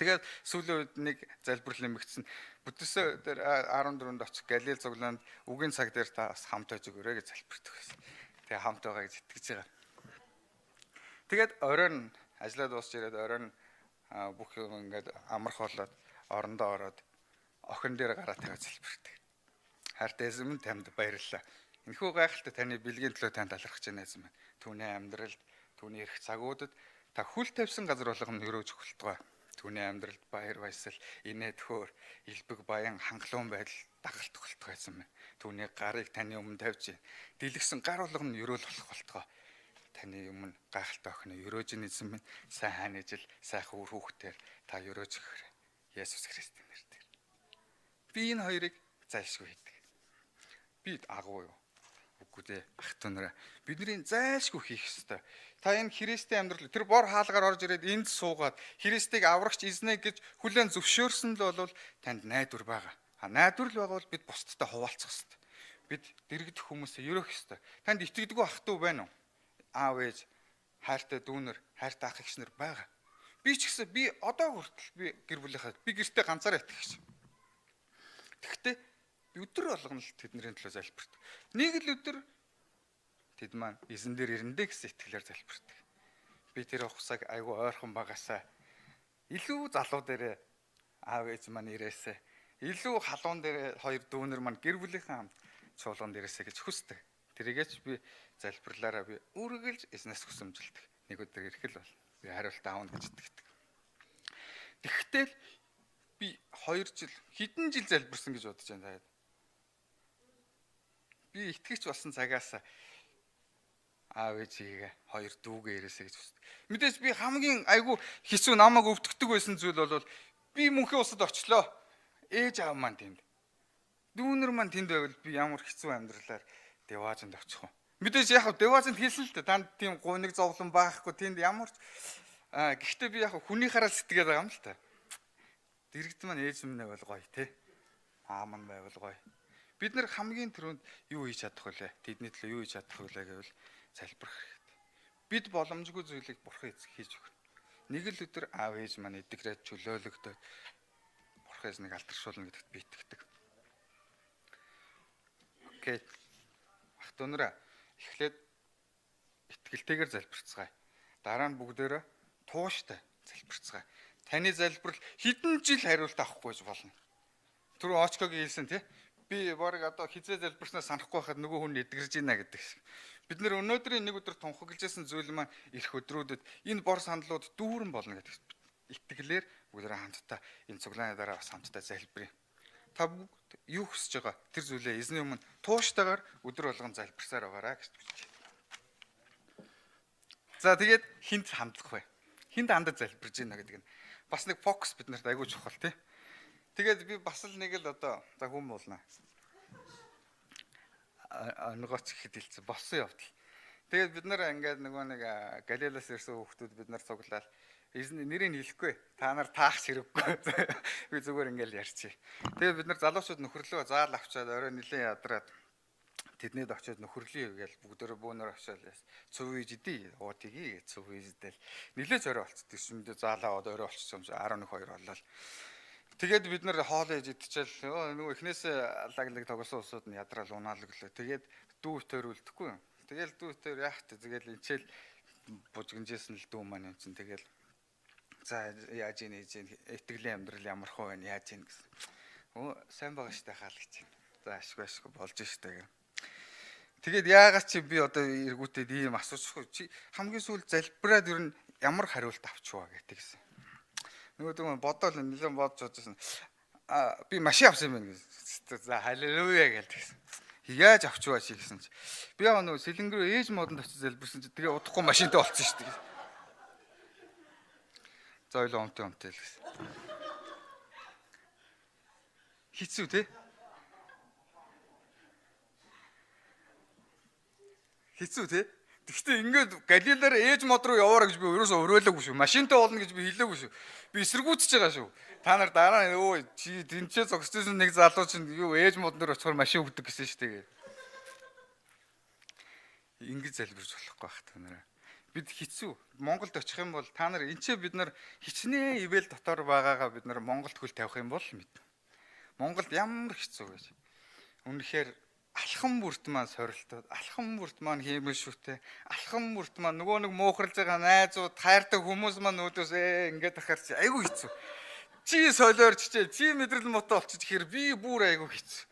B: Тэгээд сүүлийн үед нэг залбирал нэмэгдсэн. Бүтээсээ дээр 14-нд очих Галил цуглаанд үгийн цаг дээр та бас хамт байж өгөөрэй гэж залбирдаг байсан. Тэгээ хамт байгаа гэж итгэж байгаа. Тэгээд оройн ажлаа дуусч ирээд оройн бүх юм ингээд амарх болоод орондоо ороод охин дээр гараа тавиад залбирдаг. Хайртай эзэн минь танд баярлалаа. Энэхүү гайхалтай таны бэлгийн төлөө танд талархаж байна эзэн минь. Түүний амьдралд, түүний эрх цагуудад та хүл тавьсан газар болгоно өрөөж өгөлтгөө. Түүний амьдралд баяр баясгал, инээд хөөр, илбэг баян хангалуун байдал дагалт өгөлтгөө эзэн минь. Түүний гарыг таны өмнө тавьж, дэлгэсэн гар болгоно өрөөл болох болтгоо. Таны өмнө гайхалтай охин өрөөж эзэн минь. Сайн хайнажил, сайхан үр хүүхдээр та өрөөж өгөөрэй. Есүс Христийн нэрээр. Би энэ хоёрыг зайлшгүй хийдэг. Би агуу юу? Үгүй дээ. Ах トゥ нараа. Бидний зайлшгүй хийх ёстой. Та энэ Христийн амьдрал тэр бор хаалгаар орж ирээд энд суугаад Христийг аврагч эзнэ гэж хүлээн зөвшөөрсөн л бол танд найдвар байгаа. Найдвар л байгаа бол бид бусдтай хуваалцах ёстой. Бид дэрэгдэх хүмүүсээ ерөөх ёстой. Танд итгэдэггүй ах トゥ байна уу? Аав ээж, хайртай дүүнер, хайртай ах эгч нар байгаа. Би ч гэсэн би одоо хүртэл би гэр бүлийнхаа би гэртээ ганцаараа итгэж. Тэгвэл өдөр болгоно л тэдний төлөө залбирдаг. Нэг л өдөр тэд маань эзэн дээр ирэндэ гэсэн итгэлээр залбирдаг. Би тэр ухсаг айгүй ойрхон багасаа илүү залуу дээрээ аав ээж маань ирээсэ. Илүү халуун дээр хоёр дүүнер маань гэр бүлийнхэн хамт чуулган дээрээсэ гэж хүсдэг. Тэрийгэж би залбирлаараа би үргэлж эзнээс хүсэмжилдэг. Нэг өдөр ирэх л бол би хариулт аавна гэж итгэдэг. Тэгтэл би 2 жил хэдэн жил залбирсан гэж бодож байна. Би итгэж болсон цагаас аав ээжигээ 2 дүүгээ ирээсэ гэж хүсдэг. Мэдээж би хамгийн айгүй хэцүү намайг өвдөгдөг байсан зүйл бол би мөнхийн усад очлоо. Ээж аав маань тэнд. Дүүнер маань тэнд байвал би ямар хэцүү амьдралаар Деваажинд очих вэ? Мэдээж яг Деваажинд хэлсэн л дээ. Танд тийм гуниг зовлон байхгүй тэнд ямар ч гэхдээ би яг хүний хараа сэтгэгээд байгаа юм л та. Дэрэгд маань ээж минь байвал гоё те. Аа маань байвал гоё. Бид нэр хамгийн түрүүнд юу хийж чадах вэ? Тэдний төлөө юу хийж чадах вэ гэвэл залбирах хэрэгтэй. Бид боломжгүй зүйлийг бурхан эзэн хийж өгнө. Нэг л өдөр аав ээж маань эдгрээд чөлөөлөгдөд бурхан эзнийг алдаршуулна гэдэгт би итгэдэг. Окей. Ах トゥ нараа эхлээд итгэлтэйгээр залбирцгаая. Дараа нь бүгдээрээ тууштай залбирцгаая. Таны залбирал хэдэн жил хариулт авахгүй болно. Түрүү очкогийн хэлсэн тий. Би баг одоо хизээ залбирснаа санахгүй байхад нөгөө хүн эдгэрж ийна гэдэг шиг. Бид нэр өнөөдрийн нэг өдөр тунхаглажсэн зүйл маань ирэх өдрүүдэд энэ бор сандлууд дүүрэн болно гэдэг итгэлээр бүгдээ хамтдаа энэ цуглааны дараа бас хамтдаа залбирая. Та бүгд юу хүсэж байгаа тэр зүйлээ эзний өмнө тууштайгаар өдөр болгон залбирсаар байгаарай гэж хэлж байна. За тэгээд хинт хандлах вэ? Хинт хандаж залбирж байна гэдэг нь бас нэг фокус бид нарт айгүй чухал тий. Тэгээд би бас л нэг л одоо за хүм болно. Онгоц гэхэд хэлсэн болсон явдал. Тэгээд бид нар ингээд нөгөө нэг Галилеас ирсэн хүүхдүүд бид нар цуглаад нэрийг хэлэхгүй. Та нар таах хэрэггүй. Би зүгээр ингээд ярьчих. Тэгээд бид нар залуучууд нөхөрлөө заал авчаад орой нилээн ядраад тэднийд очиод нөхөрлөе гээл бүгдөө бөөнөр очиад цөв ийж идий уутгийг цөв ийждэл нилээч орой болцдог юм дэ заалаа орой болчихсон юм чи 11 2 боллоо. Тэгээд бид нар хоол ээж идчихэл нөгөө эхнээсээ лаглаг тоглосон усууд нь ядраал унаал өглөө. Тэгээд дүүтээр үлдэхгүй. Тэгэл дүүтээр яах вэ? Тэгэл энчээл бужигнжсэн л дүү маань юм чинь тэгэл за яаж ийн итгэлийн амьдрал ямар хөө вэ? Яаж ийн гэсэн. Сайн байгаа штэ хаал гэж байна. За ашгүй болж штэ гэх. Тэгээд яагаад чи би одоо эргүүтээд ийм асуучих чи хамгийн сүүл залбираад ер нь ямар хариулт авчваа гэтгсэн. Нөгөө бодоол нэлээд бодож байсан. Би машин авсан юм байна гэсэн. За халелуя гэлдэгсэн. Яаж авчваа чи гэсэн чи. Би нөгөө сэлэнгэр ээж модонд очиж залбирсан чи тэгээ удахгүй машинтай болцсон шүү дээ. За ойлоо өмтэй л гэсэн. Хитсүү те? Хитсүү те? Гэхдээ ингээд Галилеаар ээж мод руу яваараа гэж би ерөөсөө өрөөлөөгүй шүү. Машинтай болно гэж би хэлээгүй шүү. Би эсэргүүцэж байгаа шүү. Та нар дараа өө чи тэнцээ зогсчихсон нэг залуу чинь юу ээж мод нөр очихоор машин өгдөг гэсэн шүү дээ. Ингэж залбирч болохгүй байх та нараа. Бид хэцүү. Монголд очих юм бол та нар энчээ бид нар хичнээн ивэл дотор байгаагаа бид нар Монголд хөл тавих юм бол мэднэ. Монголд ямар хэцүү гэж. Үнэхээр алхам бүрт маань сорилтууд, алхам бүрт маань хиймэл шүтээ, алхам бүрт маань нөгөө нэг муухарлж байгаа найзууд, хайртай хүмүүс маань өөдөөсөө ингээд ахаар чи айгүй хэцүү. Чи солиорч чи мэдрэл мотоо олчих гэхээр би бүр айгүй хэцүү.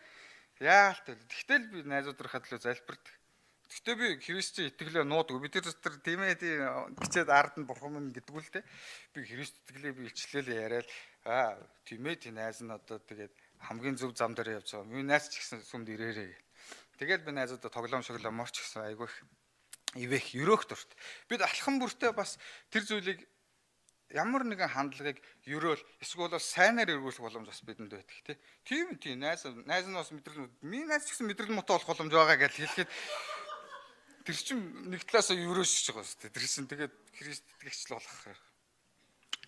B: Яалт вэ? Тэгтэл би найзууд руу хадлаа залбирдаг. Гэхдээ би Христийн итгэлээ нуудаг. Би тэр тийм гिचээд ард нь бурхан минь гэдгүү л те. Би Христ итгэлээ би илчлээлээ яриад тийм ээ тийм найз нь одоо тэгээд хамгийн зөв зам дээр явж байгаа. Миний найз ч гэсэн сүмд ирээрээ. Тэгээд би найзуудаа тоглоом морч гэсэн айгүй ивэх өрөөх дурт. Бид алхам бүртээ бас тэр зүйлийг ямар нэгэн хандлагыг өрөөл эсвэл сайнаар эргүүлэх боломж бас бидэнд байдаг тийм найз нь бас мэдрэл миний найз ч гэсэн мэдрэл мотоо олох боломж байгаа гэж хэлэхэд тэр чинь нэг талаасаа өрөөшж байгаа шүү дээ. Тэр чинь тэгээд Христ итгэгчл болох.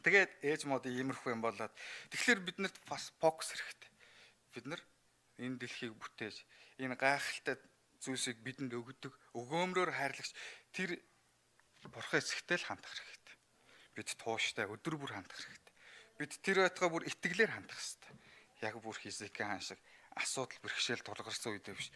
B: Тэгээд ээж мод иймэрхүү юм болоод тэгэхээр биднэрт бас фокус хэрэгтэй. Бид нар энэ дэлхийг бүтээж энэ гайхалтай зүйлсийг бидэнд өгдөг өгөөмрөөр хайрлагч тэр бурхан эсэгтэй л хандах хэрэгтэй. Бид тууштай өдөр бүр хандах хэрэгтэй. Бид тэр байтугай бүр итгэлээр хандах хэрэгтэй. Яг бүр Хизкия хаан шиг асуудал бэрхшээл тулгарсан үедээ биш.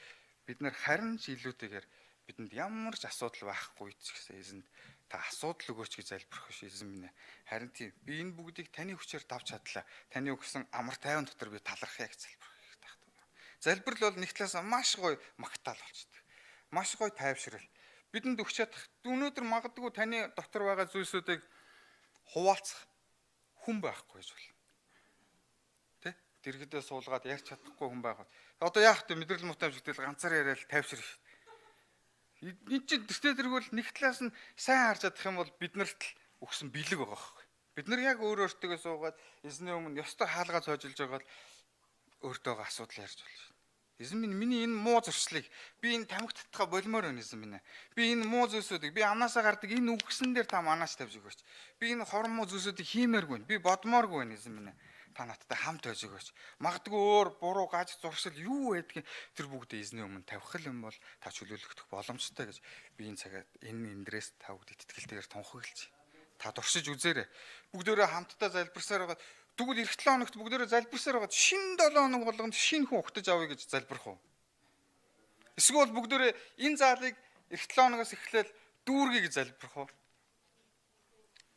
B: Бид нар харин ч илүүтэйгээр бидэнд ямар ч асуудал байхгүй ч гэсэн эзэнд та асуудал өгөөч гэж залбирх биш эзэн минь. Харин тийм би энэ бүгдийг таны хүчээр давж чадлаа. Таны өгсөн амар тайван дотор би талархъя гэж залбирх. Залбирал бол нэг талаас маш гоё магтаал болчдөг. Маш гоё тайвшрал. Бидэнд өгч чадах өнөөдөр магадгүй таны дотор байгаа зүйлсүүдийг хуваалцах хүн байхгүй гэж бол. Тэ? Дэргэдээ суулгаад ярьж чадахгүй хүн байгаа. Одоо яах вэ? Мэдрэл мутамж гэдэг ганцаар яриад тайвшрах шүү. Энд чинь тэртэргүүл нэг талаас нь сайн харж чадах юм бол биднэрт л өгсөн бэлэг байгаа байхгүй. Бид нар яг өөртөө суугаад эзний өмнө ёстой хаалгаа цоожilж байгаа л өөртөө асуудал ярьж болно. Эзэн минь миний энэ муу зуршлыг би энэ тамхи татхаа болмоор байна эзэн минь. Би энэ муу зүйлсүүдийг би амнаасаа гардаг энэ үгсэн дээр та манаач тавьж өгөөч. Би энэ хорон муу зүйлсүүдийг хиймээргүй. Би бодмооргүй байна эзэн минь. Та надтай хамт байж өгөөч. Магадгүй өөр буруу гаж зуршил юу байдгийг тэр бүгдээ эзний өмнө тавих юм бол та чөлөөлөгдөх боломжтой гэж би энэ цагаад энэ эндрээс та бүгд итгэлтэйгээр тунхаглаж. Та туршиж үзээрэй. Бүгдөө хамтдаа залбирсаар байгаа. Тэгвэл эх 7 хоногт бүгдөө залбирсаар байгаа. Шинэ 7 хоног болгонд шинэ хүн ухтаж авъя гэж залбирх уу? Эсвэл бүгдөө энэ заалыг эх 7 хоногоос эхлээл дүүргий гэж залбирх уу?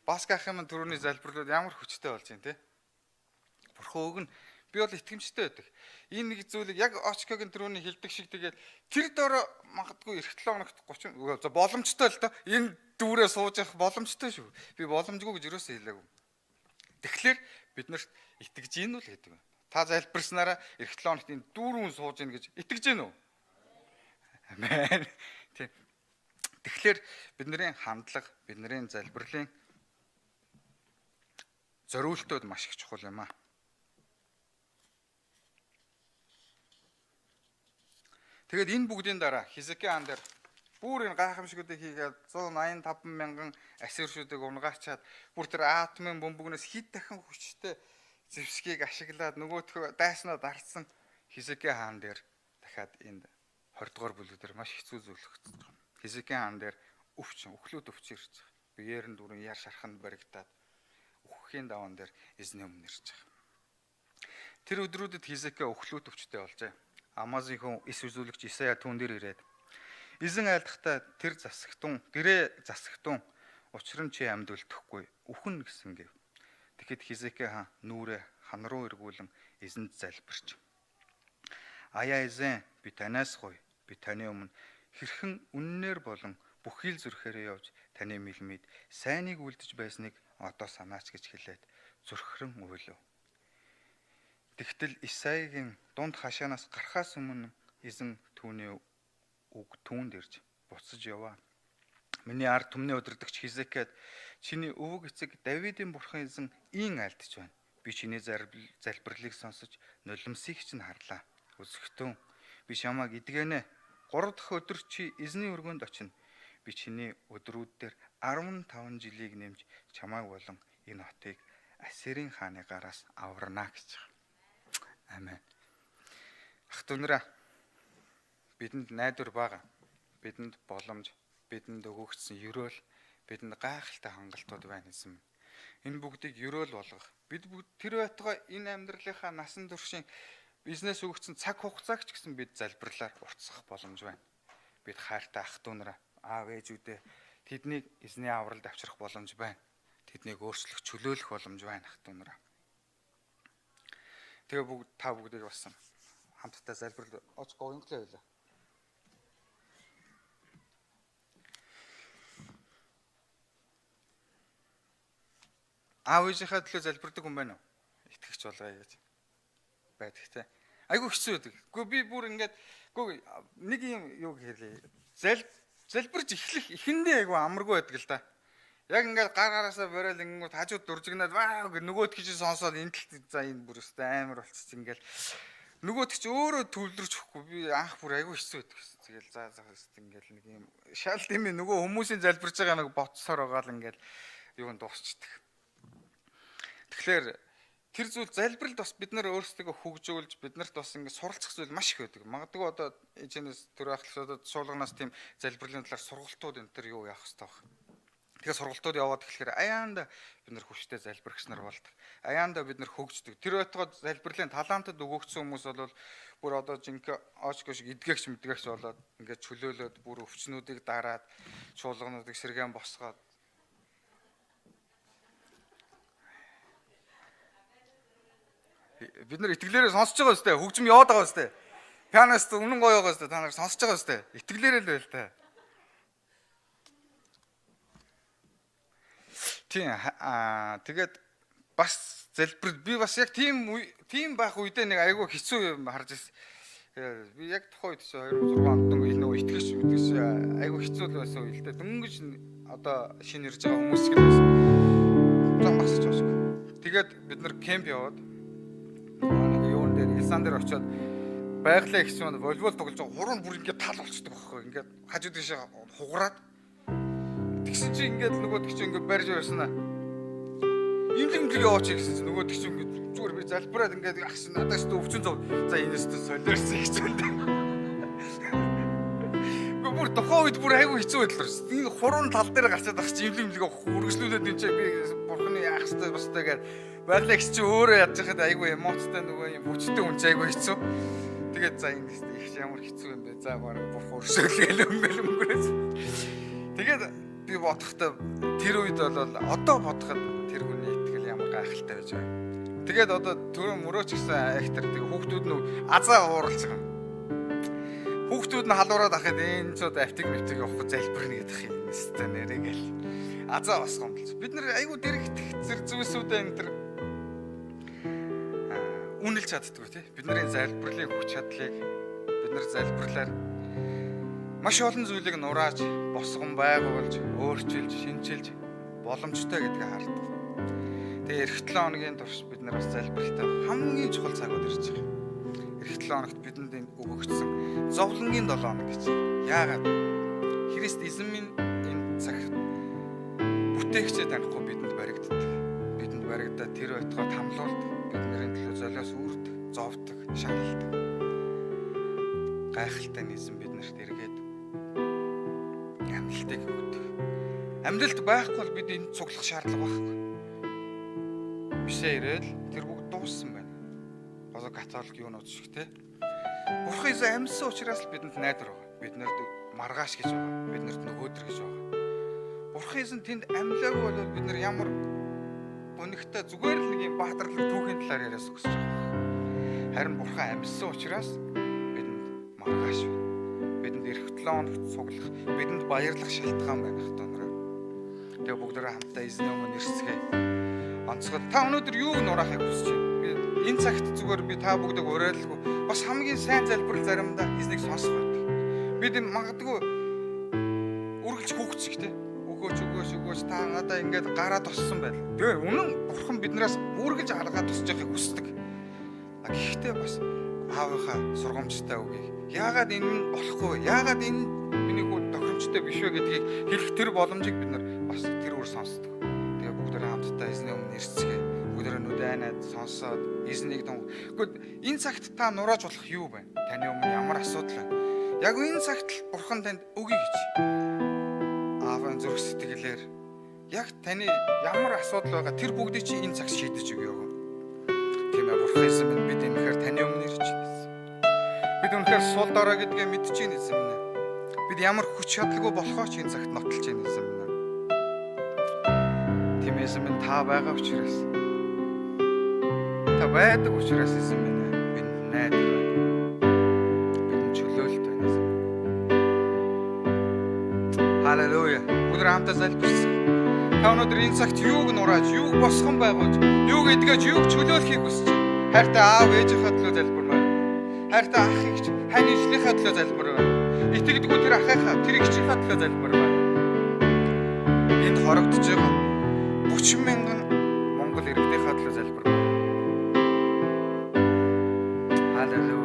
B: Бас гах юм түрүүний залбирлууд ямар хүчтэй болж байна те? Бурхан өгнө. Би бол итгэмжтэй байдаг. Энэ нэг зүйлийг яг Очкогийн түрүүний хэлдэг шиг тэгээд тэр дөрөө магадгүй эх 7 хоногт 30 боломжтой л доо. Энэ дүүрээ сууж явах боломжтой шүү. Би боломжгүй гэж юусоо хэлээгүй. Тэгэхээр бид нарт итгэж ийн үү гэдэг юм. Та залбирснараа эх 7 хоногт энэ дүүрүүн сууж ийн гэж итгэж ийн үү? Амен. Тийм. Тэгэхээр бидний хандлага, бидний залбирлын зориултууд маш их чухал юм аа. Тэгээд энэ бүгдийн дараа Хизкия хаан дээр бүр энэ гайхамшигуудыг хийгээд 185 мянган ассирчүүдийг унгаачаад бүр тэр атомын бөмбөгнөөс хэд дахин хүчтэй зэвсгийг ашиглаад нөгөөтгөө дайснаа дарцсан Хизкия хаан дээр дахиад энэ 20 дугаар бүлэгдэр маш хэцүү зүйл өгсөн. Хизкия хаан дээр өвхлүүд өвч ирж байгаа. Биеэр нь дөрөв яар шарханд баригдаад үхэхийн даван дээр эзний өмнө ирж байгаа. Тэр өдрүүдэд Хизкия өвхлүүд өвчтэй болжээ. Амазын хүн ис үзүүлэгч Исая түүн дээр ирээд эзэн айлдахтаа тэр гэрээ засагтун учир нь чи амьд үлдэхгүй үхэн гэсэн гэв. Тэгэхэд Хизкия хаан нүрээ хан руу эргүүлэн эзэнд залбирч аяа эзэн би танаас гоё би таны өмнө хэрхэн үннээр болон бүхий л зүрхээрээ явж таны мэлмид сайныг үлдэж байсныг одоо санаач гэж хэлээд зүрхрэн уйлав. Тэгтэл Исаягийн дунд хашаанаас гарахаас өмнө эзэн түүний үг түүнд ирж буцаж яваа. Миний ард түмний удирдагч Хизкияд чиний өвөг эцэг Давидын бурхан эзэн ийн айлтж байна. Би чиний залбирлыг сонсож нулимсыг чинь харлаа. Өсгтөн би чамайг эдгэнэ. 3 дахь өдөр чи эзний өргөнд очино. Би чиний өдрүүд дээр 15 жилийг нэмж чамайг болон энэ хотыг Ассирийн хааны гараас аварна гэж. Амен. Ах дүүнэрээ бидэнд найдвар байгаа. Бидэнд боломж, бидэнд өгөгдсөн ёроол, бидэнд гайхалтай хангалтууд байна гэсэн. Энэ бүгдийг ёроол болгох. Бид тэр байтугай энэ амьдралынхаа насан туршийн бизнес өгөгдсөн цаг хугацаагч гэсэн бид залбирлаар уртсах боломж байна. Бид хайртай ах дүүнэрээ, аав ээжүүдээ тэднийг эзний авралд авчрах боломж байна. Тэднийг өөрчлөх, чөлөөлөх боломж байна ах дүүнэрээ. Тэгээ та бүгдийг бас хамтдаа залбирал оцгоо инглээ байлаа. Аав ээжийнхээ төлөө залбирдаг хүн байна уу? Итгэгч болгоё гэж байдаг те. Айгу хэцүү байдаг. Гэхдээ би бүр ингээд нэг юм юу хэлээ. Залбирж эхлэх эхэндээ айгу амаргүй байдаг л да. Яг ингээд гараараасаа барайл ингээд хажууд дуржигнаад ваа гэж нөгөөд гэж сонсоод энэ тал за энэ бүр өстэй амар болчих ингээл нөгөөд чи өөрөө төвлөрч өгөхгүй би анх бүр айгүй хэцүү байдаг гэсэн. Тэгэл за ингээл нэг юм шал дэмий нөгөө хүмүүсийн залбирж байгаа нэг ботсоор байгаа л ингээл юу дуусчдаг. Тэгэхээр тэр зүйл залбиралд бас бид нар өөрсдөө хөгжүүлж бид нарт бас ингээд суралцах зүйл маш их байдаг. Магадгүй одоо эжэнээс төр ахлагчдад суулганаас тийм залбирлын талаар сургалтууд энэ төр юу явах хэрэгтэй байна. Тэгээ сургалтууд яваад эхлэхээр аяанда бид нар хүчтэй залбирагч нар болдог. Аяанда бид нар хөгждөг. Тэр байтугай залбирлын талантад өгөгдсөн хүмүүс бол бүр одоо жинхэнэ очко шиг эдгэгч мэдгэгч болоод ингээд чөлөөлөөд бүр өвчнүүдийг дараад чуулгануудыг сэргэн босгоод бид нар итгэлээрээ сонсож байгаа үстэй хөгжим яваад байгаа үстэй. Пианист үнэн гоё байгаа үстэй та нар сонсож байгаа үстэй. Итгэлээрээ л байл та. Тэгээд бас залбир би бас яг тийм байх үедээ нэг айгүй хэцүү юм харж ирсэн. Би яг тухайн үед 2006 онд нэг нөө итгэж айгүй хэцүү байсан үе л дээ. Дөнгөж одоо шинэ ирж байгаа хүмүүс ч гэсэн зам басч байгаа. Тэгээд бид нар кемп яваад нэг юун дээр Илсан дээр очиод байгалаа ихсэн маань волейбол тоглож байгаа хуруу бүр ингээд тал болчихдог байхгүй. Ингээд хажууд тийшээ хугараад тэгсэн чи ингээд нөгөө тийч ингээд барьж байсан аа. Имлэмлэг яваач гэсэн чи нөгөө тийч ингээд зүгээр би залбираад ингээд ахс надаас тө өвчин зов. За энэс тө солиорсон гэж байна. Бүр тухайн үед бүр айгүй хэцүү байдлаар шүү. Энэ хурууны тал дээр гарчаад ах чи имлэмлэг үргэлжлүүлээд энэ чи би бурхны яах хэвээр бастай гэдэг байгалаа их чи өөрөө ядж хахад айгүй эмоцтой нөгөө юм хүчтэй хүн чи айгүй хэцүү. Тэгээд за энэ их ямар хэцүү юм бэ? За бараг бурхан өршөөлгээл өнгөрөөс. Тэгээд би бодохдоо тэр үед бол одоо бодоход тэр хүний итгэл ямар гайхалтай байж байгаа. Тэгээд одоо түрүү мөрөөч гэсэн актер тэг хүүхдүүд нь азаа ууралж байгаа. Хүүхдүүд нь халуураад ахад энэ цод автик мэвтэг явах залбирна гэдэг юм. Өстой нэрэгэл. Азаа басгомлц. Бид нар айгүй дэрэгдэх зэрэг зүйлсүүдээ энэ төр үнэлж чаддгүй тий. Бидний залбирлын хүч чадлыг бид нар залбирлаар маш олон зүйлийг нурааж, босгон байгуулж, өөрчилж, шинжилж боломжтой гэдгийг хардаг. Тэгээ эх 7 хоногийн турш бид нар бас залбиралтай хамгийн чухал цагууд ирж байгаа. Эх 7 хоногт бидэнд өгөгдсөн зовлонгийн 7 хоног гэж. Яагаад? Христ эзэмийн энэ цаг бүтээгчээ танихгүй бидэнд баригддаг. Бидэнд баригдаад тэр байтугай тамлуулдаг. Бидний төлөө золиос үүрдэг, зовдөг, шаналдаг. Гайхалтай эзэн биднэрт эргээд амьдралтыг өгдөг. Амьдралд байхгүй бол бид энд цуглах шаардлага байхгүй. Бишээ ирээл тэр бүгд дууссан байна. Босоо католик юунууд шиг те. Бурхан Иесус амьдсан учраас л бидэнд найдвар байгаа. Биднэрт маргааш гэж байгаа. Биднэрт нөгөөдөр гэж байгаа. Бурхан Иесус тэнд амьлаагүй бол бид нар ямар өнөгтэй зүгээр л нэг юм баатарлаг түүхийн талаар яриас өгсөж байгаа. Харин Бурхан амьдсан учраас бидэнд маргааш байна. Бидэнд эх 7 хоногт цуглах, бидэнд баярлах шалтгаан байна хэ тонроо. Тэгээ бүгдээрээ хамтдаа эзний өмнө ирсцгээе. Онцгой та өнөөдөр юу нураахыг хүсэж байна? Би энэ цагт зүгээр би та бүгдийг уриалгүй бас хамгийн сайн залбирал заримдаа эзнийг сонсох байдаг. Бид магадгүй үргэлж хүүхчиг те. Өгөөч та надаа ингээд гараад тоссон байл. Тэгээ үнэн бурхан биднээс үргэлж аргаад тосч байхыг хүсдэг. Гэхдээ бас аавынхаа сургамжтай үгийг яагаад энэ нь болохгүй? Яагаад энэ миний хүү тохиромжтой биш вэ гэдгийг хэлэх тэр боломжийг бид нар бас тэр үр сонсдог. Тэгээ бүгдээ хамтдаа эзний өмнө ирсцгээ. Бүгдээ нүдэнаад сонсоод эзнийг дон. Гэхдээ энэ цагт та нурааж болох юу байна? Таны өмнө ямар асуудал байна? Яг энэ цагт л бурхан танд өгье гэж. Аавын зүрх сэтгэлээр яг таны ямар асуудал байгаа тэр бүгдийг чи энэ цагт шийдэж өгөө. Тийм ээ бурхан эзэн минь бид энэхээр таны өмнө ирж байна. Бид үнэхээр сул дорой гэдгээ мэдэж байна эзэн минь. Бид ямар хүч чадалгүй болохоо ч энэ цагт нотолж байна эзэн минь. Тийм эзэн минь та байгаа учраас та байдаг учраас эзэн минь бид найдвар байна. Бидний чөлөөлт байна эзэн. Халелуя. Бүгд хамтдаа залбирцгаая. Та өнөөдөр энэ цагт юуг нурааж, юуг босгон байгуулж, юуг эдгэж, юуг чөлөөлөхийг хүсэж байна. Хайртай аав ээжийнхээ төлөө залбирмаар. Хайртай ах эгч, хань ижлийнхээ төлөө залбирмаар. Итгэдэггүй тэр ахыхаа, тэр эгчийнхээ төлөө залбирмаар. Энд хорогдож байгаа 30 мянган Монгол иргэдийнхээ төлөө залбирмаар. Халелуя.